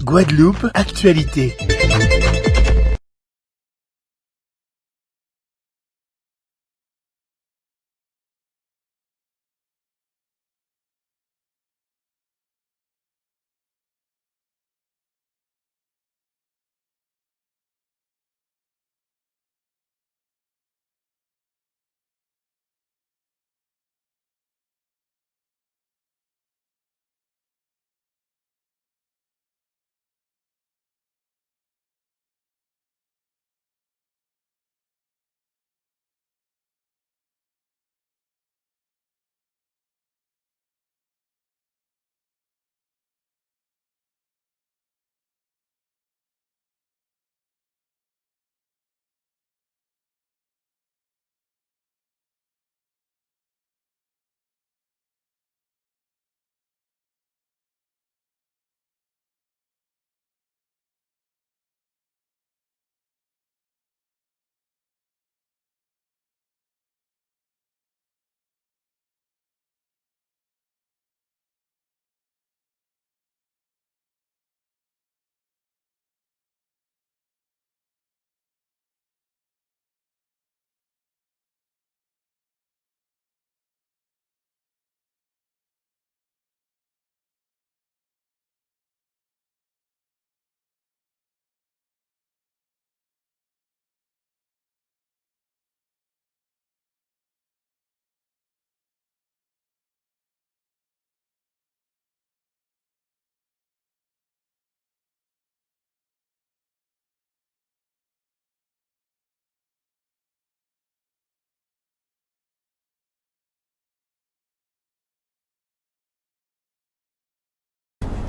Guadeloupe, actualité.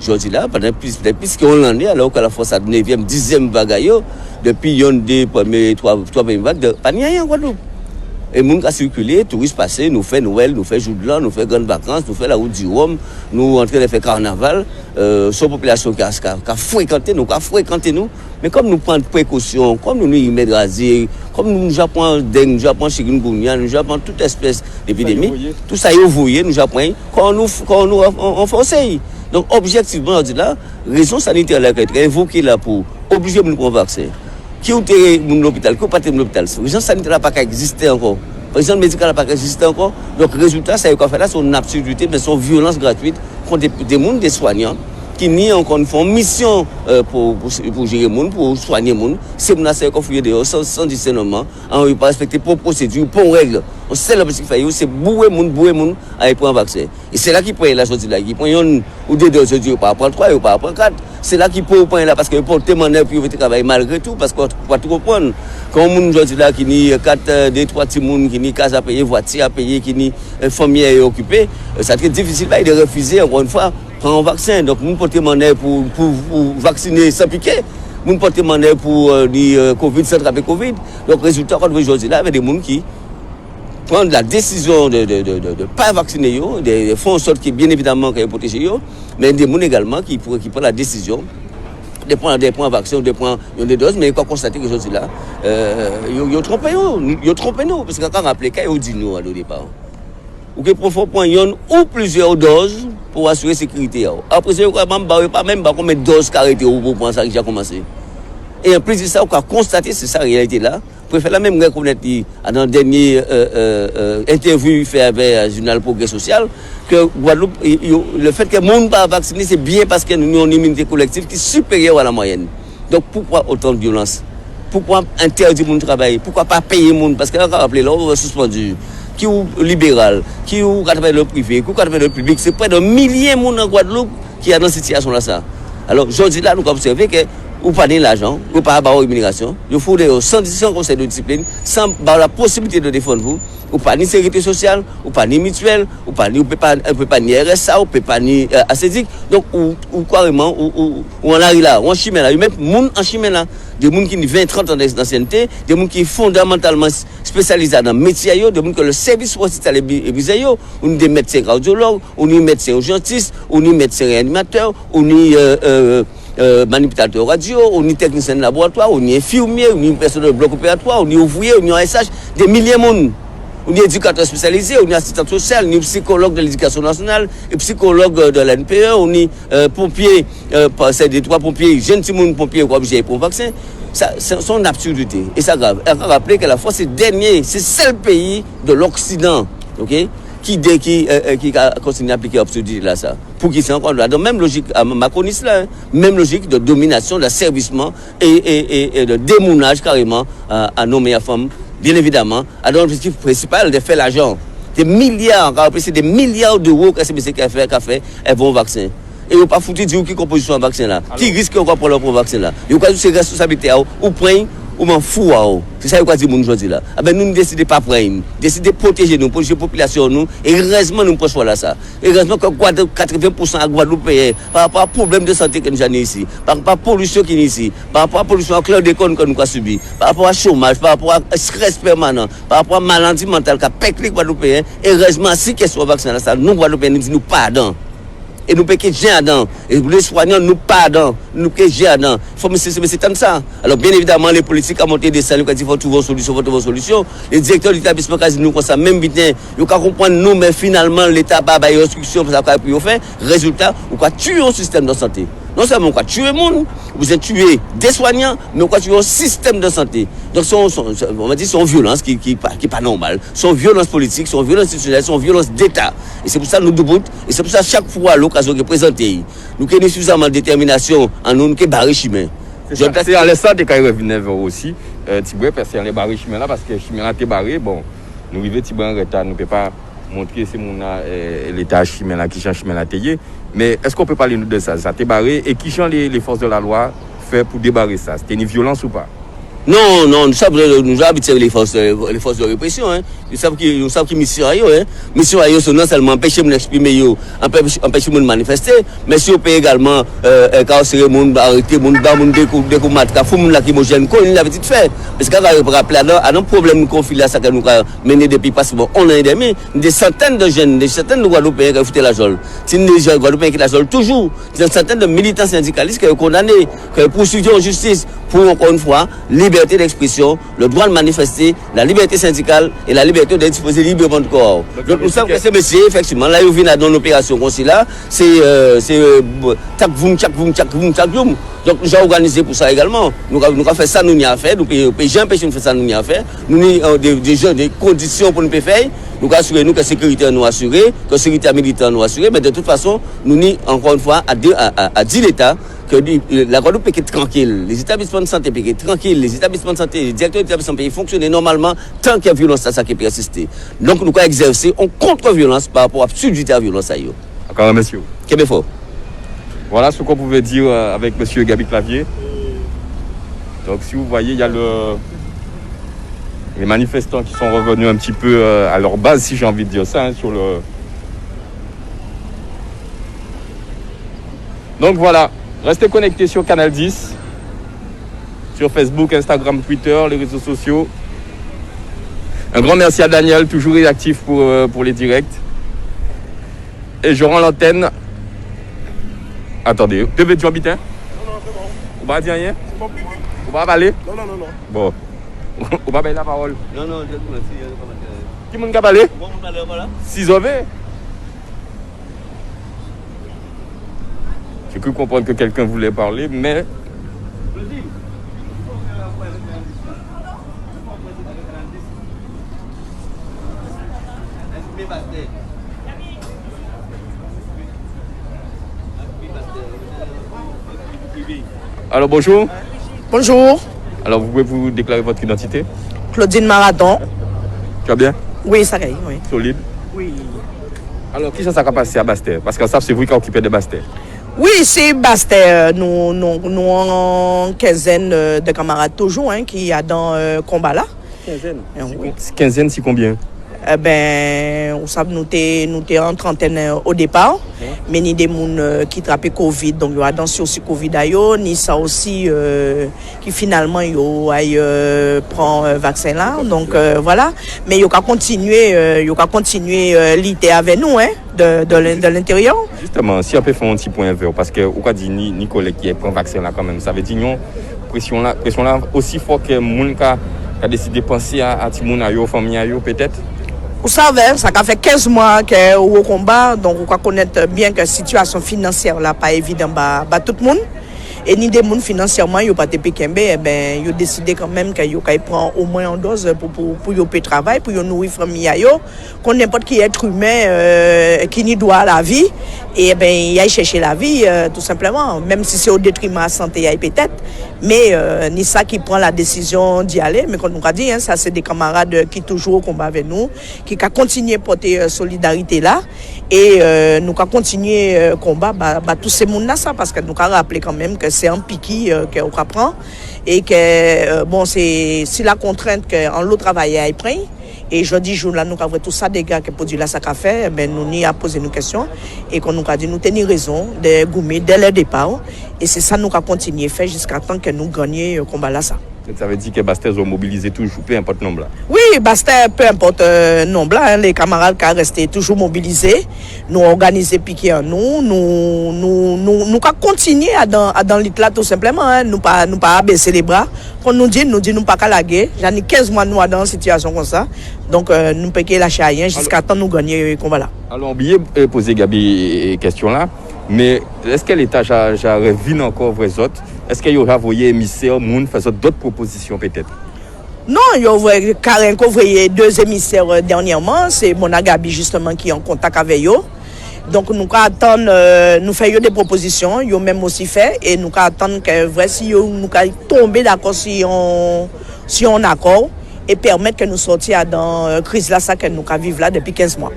Aujourd'hui là, pendant plus qu'on l'année, alors que la force a 9e, 10e vague, depuis yon des premiers 3 premières vagues, pas rien en Guadeloupe. Et les gens qui circulent, touristes passés, nous fait Noël, nous fait jour de l'an, nous fait grandes vacances, nous fait la route du Rhum, nous en train de faire carnaval, sans population qui a fréquenté nous, mais comme nous prenons précautions, comme nous y mettons rasé, comme nous apprenons dengue, nous apprenons chikungunya, nous apprenons toute espèce d'épidémie, tout ça est envoyé, nous apprenons quand nous renforcer. Donc objectivement, on dit là, raison sanitaire là qui est invoquée là pour obliger nous prendre vaccin. Qui ont été dans l'hôpital, qui ont pas été dans l'hôpital. Raison sanitaire n'a pas existé encore. Raison médicale n'a pas existé encore. Donc résultat, ça qu'on fait là, c'est une absurdité, mais c'est une violence gratuite contre des soignants qui n'y encore une fois mission pour gérer les gens, pour soigner les gens. C'est menacer qu'on fait dehors sans discernement, on ne pas respecter pour procédure, pour règle. On sait le petit fait, c'est bouer les gens à prendre un vaccin. Et c'est là qu'ils prennent la chose là, qui prennent ou deux doses, ils ne pas prendre 3, ils ne pas prendre 4. C'est là qu'ils peuvent prendre là parce qu'ils peuvent témoigner pour travailler malgré tout, parce qu'on va tout comprendre. Quand on dit là qu'il y a 4, 2, 3 petits gens qui n'y casent à payer, voiture à payer, qui n'y famille occupée, ça très difficile de refuser encore une fois prendre un vaccin. Donc nous pouvons demander pour vacciner sans piquer. Nous pouvons demander pour Covid sans attraper Covid. Donc résultat, quand on aujourd'hui là, avec des gens qui prennent la décision de ne pas vacciner, de faire en sorte que bien évidemment qu'ils protègent, mais des gens également qui prennent la décision de prendre des points vaccins, de prendre des doses, mais il faut constater que aujourd'hui là, ils ont trompé nous, parce que quand on rappelle qu'ils ont dit nous au départ. Ou que pour prendre une ou plusieurs doses pour assurer la sécurité. Après, c'est pas même combien de doses arrêtées pour prendre ça qui a commencé. Et en plus de ça, on a constaté, c'est ça la réalité là. Pour faire la même reconnaître dans la dernière interview fait avec le journal Progrès Social, que Guadeloupe, le fait que le monde pas vacciné, c'est bien parce que nous avons une immunité collective qui est supérieure à la moyenne. Donc pourquoi autant de violence? Pourquoi interdire mon travail? Pourquoi pas payer mon? Parce que là, on va rappeler, là, on va suspendu. Qui est libéral, qui est le privé, qui est le public, c'est près de milliers de gens en Guadeloupe qui sont dans cette situation-là. Alors, aujourd'hui, là, nous avons observé que vous n'avez pas l'argent, vous n'avez pas avoir l'immigration, vous faut sans conseil de discipline, sans la possibilité de défendre vous, vous n'avez pas ni sécurité sociale, vous n'avez pas ni mutuelle, vous ne pouvez pas ni RSA, vous ne pouvez pas ni ACEDIC. Donc, ou carrément, on arrive là, on chimère là, même des gens en chimère là, des gens qui ont 20-30 ans d'ancienneté, des gens qui sont fondamentalement spécialisés dans le métier, des gens que le service hospitalier est brisé, on a des médecins cardiologues, on a des médecins urgentistes, on a des médecins réanimateurs, on a manipulateur radio, on est technicien de laboratoire, on est infirmier, on est personnel de bloc opératoire, on est ouvrier, on est SH, des milliers de monde. On est éducateur spécialisé, on est assistant social, on est psychologue de l'éducation nationale, et psychologue de l'NPE, on est pompier, c'est des 3 pompiers, jeunes pompiers qui ont obligé pour un vaccin. Ça, c'est une absurdité. Et ça grave. Et on rappeler que la France, c'est le dernier, c'est le seul pays de l'Occident, ok, qui a continué à appliquer l'absurdité là, ça. Pour qui c'est encore là. Donc, même logique, macroniste là, même logique de domination, d'asservissement et de démounage carrément à nos meilleures femmes, bien évidemment, à l'objectif principal de faire l'argent. Des milliards, c'est des milliards d'euros que CBC a fait, elles vont au vaccin. Et vous pas foutu de dire qui composition un vaccin là, qui risque encore pour leur vaccin là. Vous avez ces responsabilités ou prendre ou m'en fout. C'est ça que dit mon aujourd'hui là. Ah ben nous ne décidons pas prendre, décider de protéger nous, protéger la population nous et heureusement nous prenons là ça. Et heureusement que 80% à Guadeloupe par rapport à problème de santé que nous avons ici, par rapport à la pollution qui est ici, par rapport à la pollution au chlordécone que nous avons subi, par rapport au chômage, par rapport à stress permanent, par rapport à la maladie mentale qui a péclé les Guadeloupéens. Et heureusement si question vaccin là ça, nous Guadeloupéens nous disons pardon. Et nous péquons dedans. Et les soignants nous pardon. Nous péquons dedans. Il faut mais c'est comme ça. Alors bien évidemment les politiques ont monté des salles, il faut trouver une solution, Les directeurs d'établissement quasi nous comme ça même vite, ils comprendre nous mais finalement l'état pas bailler instruction pour ça pour faire résultat ou quoi tuer un système de santé. Non seulement on va tuer le monde, vous êtes tué des soignants, mais on va tuer un système de santé. Donc on va dire c'est une violence qui pas normale. C'est une violence politique, c'est une violence institutionnelle, c'est une violence d'État. Et c'est pour ça que nous debout, et c'est pour ça chaque fois à l'occasion de présenter, nous avons suffisamment de détermination en nous qui barrer chemin. C'est à l'instant de quand revenir aussi, Tiboué parce qu'il y a les barrer chemin là parce que chemin là est barré, bon, nous arrivons Tiboué en retard, nous ne pouvons pas montrer c'est mon l'état chemin là qui change chemin là taillé. Mais est-ce qu'on peut parler de ça? Ça t'est barré et qui change les forces de la loi fait pour débarrer ça? C'était une violence ou pas? Non, nous savons habitués les forces de répression. Hein. Nous savons qui mission à eux. Hein. Mission à eux, c'est non seulement empêcher de m'exprimer, empêcher de manifester, mais si on peut également carcérer les gens, arrêter les gens, découper, faire des lacrymogènes, comme il l'avait dit de faire. Parce qu'on va rappeler à nos problèmes de conflit là, ça que nous avons mené depuis pratiquement un an et demi, des centaines de jeunes, des centaines de Guadeloupéens qui ont foutu la geôle. C'est des Guadeloupéens qui la geôle toujours. Des centaines de militants syndicalistes qui sont condamnés, qui sont poursuivis en justice pour, encore une fois, liberté d'expression, le droit de manifester, la liberté syndicale et la liberté de disposer librement de corps. Donc nous savons que ces messieurs, effectivement, là, ils viennent dans une opération comme là, c'est tchac voum. Donc nous avons organisé pour ça également. Nous avons fait ça, nous n'y avons fait. Nous payons empêcher de faire ça, nous n'y avons fait. Nous avons des conditions pour nous faire. Nous assurer nous que la sécurité nous assurée, que la sécurité militaire nous assurée. Mais de toute façon, nous n'y, encore une fois, à dire l'État que la Guadeloupe peut être tranquille, les établissements de santé peuvent être tranquilles, les établissements de santé, les directeurs d'établissements peuvent fonctionner normalement tant qu'il y a violence, ça qui peut assister. Donc nous avons exercer en contre-violence par rapport à l'absurdité de la violence. Encore monsieur. Quel fort. Voilà ce qu'on pouvait dire avec monsieur Gabi Clavier. Donc si vous voyez, il y a les manifestants qui sont revenus un petit peu à leur base, si j'ai envie de dire ça, hein, sur le... Donc voilà. Restez connectés sur Canal 10, sur Facebook, Instagram, Twitter, les réseaux sociaux. Un grand merci à Daniel, toujours réactif pour les directs. Et je rends l'antenne. Attendez, tu veux tu habites? Non, c'est bon. Vous ne dire rien? C'est bon pour moi. Vous ne parler? Non. Bon. Vous ne la parole? Non, Qui m'a parlé? Voilà. 6 heures. J'ai cru comprendre que quelqu'un voulait parler, mais... Alors bonjour. Bonjour, Alors vous pouvez vous déclarer votre identité? Claudine Marathon. Tu vas bien? Oui, ça gagne, oui. Solide? Oui. Alors qui ça va passer à Bastère? Parce que ça c'est vous qui occupez de Bastère. Oui, c'est Bastère. Nous en quinzaine de camarades toujours qui y a dans combat là. Quinzaine, c'est combien? On sait nous t'es en trentaine au départ, mais ni des gens qui trappent Covid, donc il y a attention aussi Covid d'ailleurs, ni ça aussi qui finalement prend vaccin là, donc voilà. Mais il y a continuer l'idée avec nous de l'intérieur. Justement, si on peut faire un petit point vert, parce que ou quoi dit ni collègue qui prend vaccin là quand même, ça veut dire non pression là aussi fort que moun a décidé de penser à ti moun a yo famille a yo peut-être. Vous savez, ça fait 15 mois que au combat, donc on connaît bien que la situation financière là pas évident bah tout le monde. Et ni des gens financièrement, ils n'ont pas été pékembe, ils ont décidé quand même qu'ils prennent au moins une dose pour y travailler, pour y nourrir la famille, qu'on n'importe qui être humain qui n'y doit la vie, et il aille chercher la vie tout simplement, même si c'est au détriment de la santé, peut-être, mais ni ça qui prend la décision d'y aller, mais comme on a dit, ça c'est des camarades qui toujours au combat avec nous, qui ont continué à porter solidarité là, et nous avons continué le combat, tous ces gens-là, parce que nous avons rappelé quand même que c'est un piqui qu'on prend et que bon c'est la contrainte qu'en l'autre travail à prend et jeudi jour là nous avons tout ça des gars qui produit la sac à faire nous n'y a posé nos questions et qu'on nous a dit nous tenir raison de gommer dès le départ et c'est ça nous avons continué faire jusqu'à temps que nous gagnions le combat là ça. Ça veut dire que Bastet ont mobilisé toujours, peu importe le nombre là. Oui, Bastet, peu importe le nombre là, les camarades qui sont restés toujours mobilisés, nous organisé piqué en nous continuer dans l'île là tout simplement, nous pas baisser les bras. Quand nous dit nous pas qu'à laguer, j'en ai 15 mois nous dans une situation comme ça. Donc nous peut que lâcher rien jusqu'à temps nous gagner combat là. Alors oublié poser Gabi question là, mais est-ce que l'État a revu encore vos autres? Est-ce qu'il y aura envoyé émissaires moun faire d'autres propositions peut-être? Non, il y a carrément envoyé 2 émissaires dernièrement, c'est Mona Gabi justement qui est en contact avec eux. Donc nous attendons nous faisons des propositions, ils ont même aussi fait et nous attendons que vrai si nous tomber d'accord si on accord et permettre que nous sortions dans la crise là ça que nous vivons là depuis 15 mois.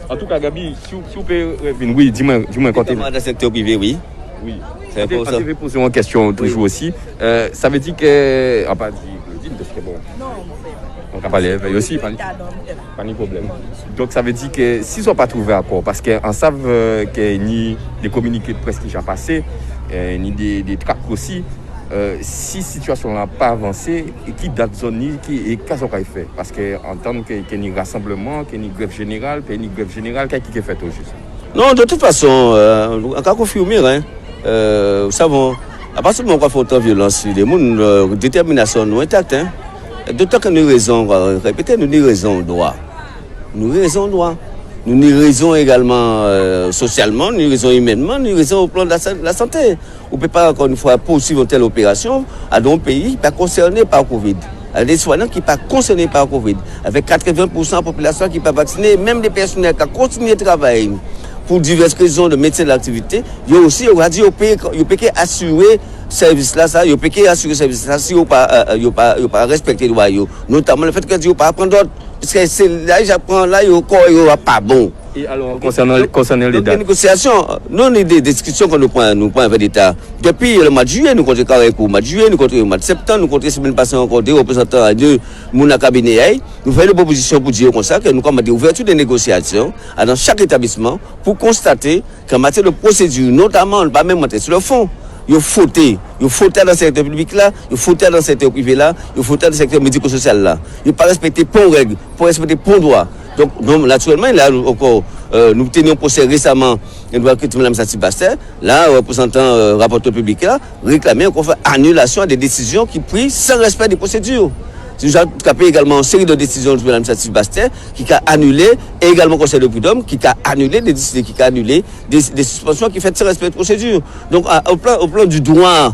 En tout cas Gabi, si vous pouvez revenir, oui, dis-moi quand dans le secteur privé, oui. Oui. Je vais poser une question toujours aussi. Ça veut dire que pas dire parce que bon. Non, on va parler aussi pas de problème. Donc ça veut dire que s'ils sont pas trouvés accord parce qu'on savent que ni des communiqués de presse qui sont passés ni des tracts aussi si situation n'a pas avancé et qui date zone qui et qu'est-ce qu'on fait parce que en tant que ni rassemblement que ni grève générale qu'est-ce qui est fait au juste. Non, de toute façon on va confirmer nous savons, à partir du moment où on fait autant de violence, les gens, détermination nous intacte. D'autant que nous raison, répétez, nous avons raison droit. Nous avons raison droit. Nous avons raison également socialement, nous avons raison humainement, nous avons raison au plan de la santé. On ne peut pas, encore une fois, poursuivre une telle opération à un pays pas concerné par le Covid. À des soignants qui ne sont pas concernés par le Covid. Avec 80% de la population qui n'est pas vaccinée, même des personnels qui continuent de travailler. Pour diverses raisons de métier de l'activité, il y a aussi, on va dire, il peut assurer service là, ça, il peut assurer service là, si il pas respecter les lois, notamment le fait que il pas prendre d'autres, parce que c'est là, j'apprends là, il n'y a pas bon. Et alors, concernant les dates. Les négociations, non, des discussions que nous prenons avec l'État. Depuis le mois de juillet, nous comptons au mois de juillet, nous comptons au mois de septembre, nous comptons semaine passée encore des représentants de mon cabinet. Nous faisons des propositions pour dire comme ça que nous avons des ouvertures de négociations dans chaque établissement pour constater qu'en matière de procédure, notamment, pas même sur le fond, il faut dans le secteur public là, il faut dans le secteur privé là, il faut dans le secteur médico-social là. Il ne faut pas respecter pour règles, pour respecter pour droit. Donc, naturellement, là, encore, nous tenions un procès récemment, Mme Sati Bastet, là, représentant rapporteur public là, réclamait qu'on fait annulation à des décisions qui prises sans respect des procédures. J'ai capé également une série de décisions de Mme Sati Bastet qui a annulé, et également le Conseil de prud'homme qui a annulé des décisions, qui a annulé des suspensions qui fait sans respect de procédures. Donc, au plan du droit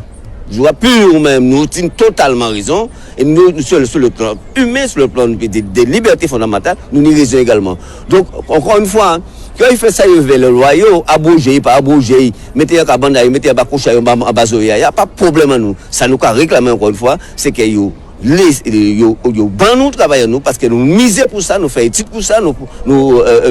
pur même, nous avons totalement raison. Et nous, sur le plan humain, sur le plan des libertés fondamentales, nous avons raison également. Donc, encore une fois, quand il fait ça, il veut le royaume, abouger, pas abouger, mettez un cabane, mettez un bacouche, un bazoya, il n'y a pas de problème à nous. Ça nous a réclamé encore une fois, c'est que nous travaillons nous parce que nous misons pour ça, nous faisons études pour ça, nous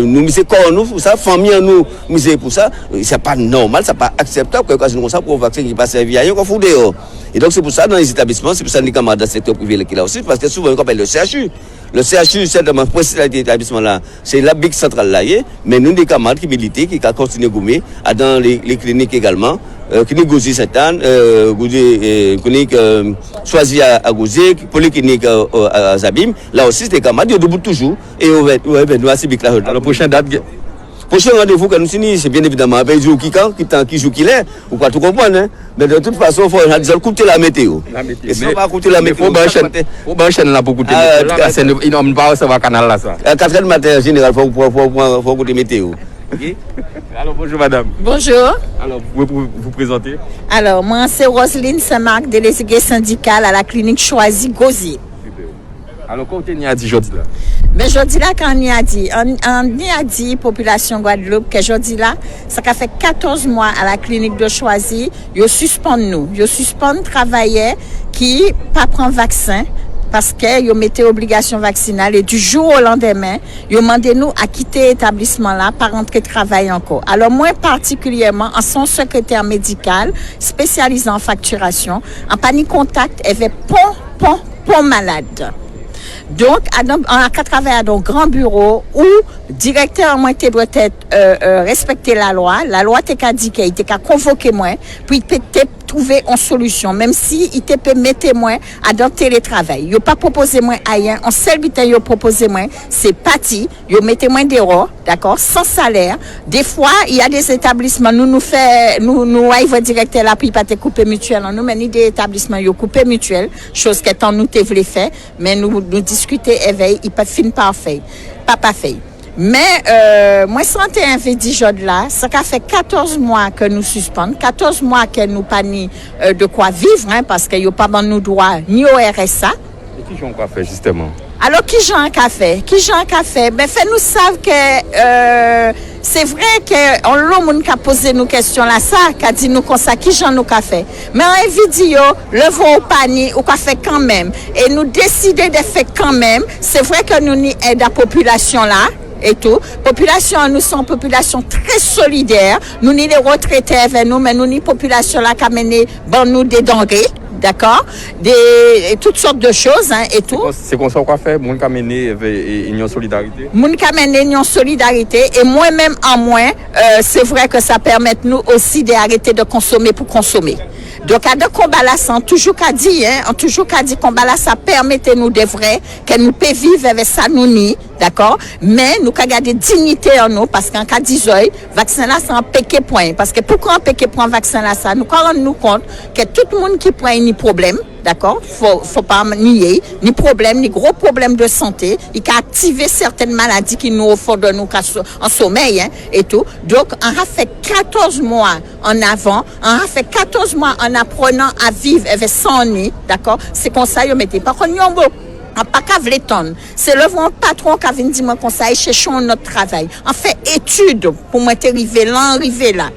misons corps nous pour ça, famille nous misons pour ça. C'est pas normal, c'est pas acceptable que quand nous ça pour un vaccin qui passe à vie ailleurs qu'on fout dehors. Et donc c'est pour ça dans les établissements, c'est pour ça que les camarades dans le secteur privé qui là aussi, parce que souvent on appelle le CHU. Le CHU, c'est dans principal établissement là, c'est la big centrale là, mais nous des camarades qui militent, qui continuent à gommer, dans les cliniques également. Clinique Gouzi Saint-Anne, clinique Choisi à Gouzi, polyclinique à Zabim. Là aussi, c'est des camarades, ils debout toujours. Et on va nous à Cibic là. La prochaine date Prochain rendez-vous que nous signons, c'est bien évidemment avec jour qui joue qui l'est, ou pas tout comprendre, hein. Mais de toute façon, il faut écouter la météo. Et si on va écouter la météo, faut pas chaîne là pour écouter la météo. Il n'a pas recevoir canal là ça. À 4h du matin, en général, il faut écouter la météo. Alors bonjour madame. Bonjour. Alors vous pouvez vous présenter? Alors moi c'est Roselyne Saint-Marc, déléguée syndicale à la clinique choisie Gosier. Alors quand on y a dit aujourd'hui là? Mais aujourd'hui là quand on y a dit population Guadeloupe que aujourd'hui là ça fait 14 mois à la clinique de Choisy, ils suspendent travailleurs qui pas prend vaccin parce que ils mettaient obligation vaccinale et du jour au lendemain, ils demandé nous à quitter l'établissement là par rentrer travailler encore. Alors moi particulièrement en son secrétaire médical spécialisé en facturation, en panique contact avait pont malade. Donc, on a travaillé dans un grand bureau où le directeur doit être respecter la loi. La loi t'a dit qu'il t'a convoqué moi, puis il peut trouver une solution, même si il peut mettre moi à dans télétravail. Il n'a pas proposé moi rien. En seul but, il a proposé moi, c'est parti. Il mettez moi des euros, d'accord, sans salaire. Des fois, il y a des établissements, nous le directeur là, puis il pas te couper mutuel. Nous, mais ni des établissements, ils coupé mutuel, chose que tant nous te voulait faire, mais nous discuter éveil, il pas fin parfait, pas fait. Mais moi 31 vendredi là, ça fait 14 mois que nous suspendons, 14 mois que nous pas ni de quoi vivre hein, parce que yo pas dans nous droit ni au RSA. Et qui j'en quoi faire justement? Alors qui j'en café? Ben fait nous savent que c'est vrai que on l'homme qui a posé nos questions là ça, qui a dit nous comme ça qui j'en nous café. Mais en vidéo, le vent au panier ou fait quand même et nous décider de faire quand même, c'est vrai que nous ni aide la population là. Et tout. Population, nous sommes population très solidaire. Nous ni les retraités avec nous, mais nous ni population là qui a mené bon nous des denrées, d'accord, toutes sortes de choses hein, et tout. C'est comme ça qu'on fait. Moun qui a mené union solidarité. Moun qui a mené union solidarité et moi-même en moins, c'est vrai que ça permet nous aussi d'arrêter de consommer pour consommer. Donc, à de combat là, on toujours qu'à dire, hein, combat là, ça permet nous de vrai, que nous peut vivre avec ça, nous ni, d'accord? Mais, nous qu'à garder dignité en nous, parce qu'en cas d'isole, vaccin là, c'est un péqué point. Parce que pourquoi un péqué point vaccin là, ça? Nous, quand on nous compte que tout le monde qui prend ni problème, d'accord? Faut pas nier, ni problème, ni gros problème de santé, il a activé certaines maladies qui nous font de nous en sommeil, hein, et tout. Donc, on a fait 14 mois en avant, on a fait 14 mois en apprenant à vivre avec son nid, d'accord? C'est comme ça, yo mettez. Par contre, on pas qu'à vleton. C'est le bon patron qui a venu dire moi conseil, cherchons notre travail. On fait études pour moi arriver là.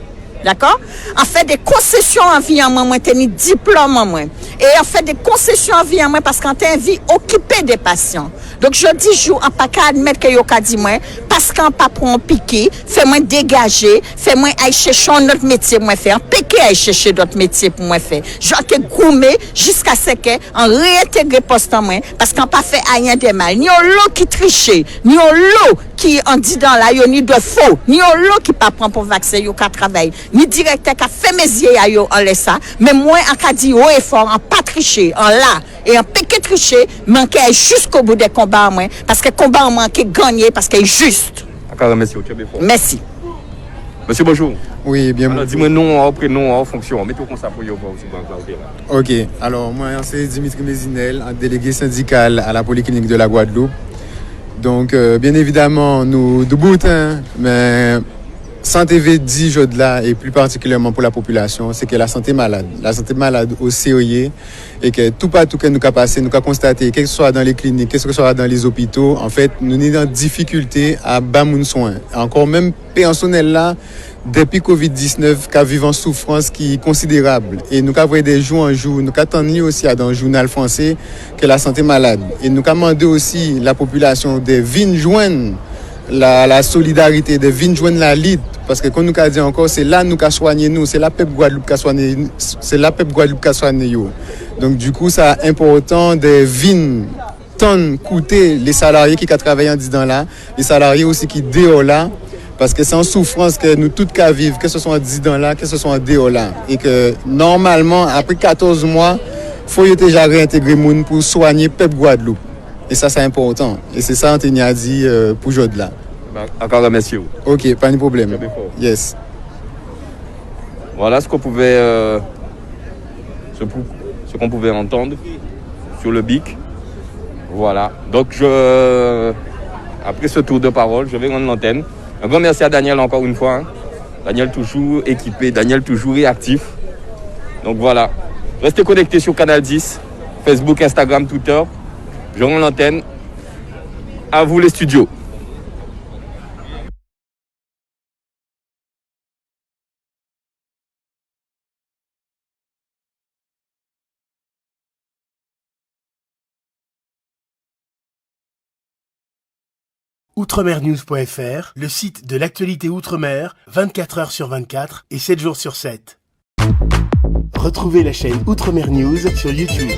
D'accord? On fait des concessions en vie en moi, tenir diplôme en moi. Et on fait des concessions en vie en moi parce qu'on a une vie occupée des patients. Donc, je dis, je ne pas qu'à admettre que yo ka dit moi, parce qu'on pas pour un piqué, fais-moi dégager, fais-moi aller chercher notre métier, moi faire. Piqué aller chercher d'autres métiers pour moi faire. Je te gourmet jusqu'à ce qu'on réintègre poste en moi, parce qu'on pas fait rien de mal. Ni on l'eau qui triche, ni on l'eau qui en dit dans la yo, ni de faux, ni on l'eau qui pas prend pour vaccin, yo ka travail. Ni directeur qui a fait mes yeux à yo en laisse ça, mais moi en cas dit haut et fort, en pas tricher, en là et en piqué tricher, manquer jusqu'au bout des combats moi, parce que combat manqué gagner parce qu'il est juste. Merci. Monsieur, bonjour. Oui, bien. Alors, dis-moi nom, prénom, en fonction. Mettez comme ça pour vous aussi. Ok. Alors, moi, c'est Dimitri Mézinel, délégué syndical à la Polyclinique de la Guadeloupe. Donc, bien évidemment, nous debout, hein, mais santé dit là et plus particulièrement pour la population, c'est que la santé malade au COIE et que tout partout que nous avons passé, nous avons constaté, que ce soit dans les cliniques, que ce soit dans les hôpitaux, en fait, nous sommes en difficulté à bas mon soin. Encore même personnel là, depuis Covid-19, qui vivent en souffrance qui est considérable. Et nous avons des jours en jour, nous avons aussi dans le journal français que la santé malade. Et nous avons demandé aussi la population de venir joindre la solidarité, de venir joindre la lutte. Parce que comme nous avons dit encore, c'est là nous avons soigné nous, c'est la peuple Guadeloupe qui a soigné, c'est la peuple Guadeloupe qui a soigné nous. Donc du coup, c'est important de venir tant coûter les salariés qui ont travaillé en disant là, les salariés aussi qui dehors là. Parce que c'est en souffrance que nous tous qu'à vivre, que ce soit en disant là, que ce soit en dehors là. Et que normalement, après 14 mois, il faut déjà réintégrer moun pour soigner le peuple Guadeloupe. Et ça, c'est important. Et c'est ça qu'on a dit pour aujourd'hui là. Encore remercier vous. Ok, pas de problème. Yes. Voilà ce qu'on pouvait, ce qu'on pouvait entendre sur le BIC. Voilà. Donc après ce tour de parole, je vais rendre l'antenne. Un grand merci à Daniel encore une fois. Hein. Daniel toujours équipé, Daniel toujours réactif. Donc voilà. Restez connectés sur Canal 10, Facebook, Instagram, Twitter. Je rends l'antenne. À vous les studios. Outremernews.fr, le site de l'actualité Outre-mer, 24 heures sur 24 et 7 jours sur 7. Retrouvez la chaîne Outremer News sur YouTube.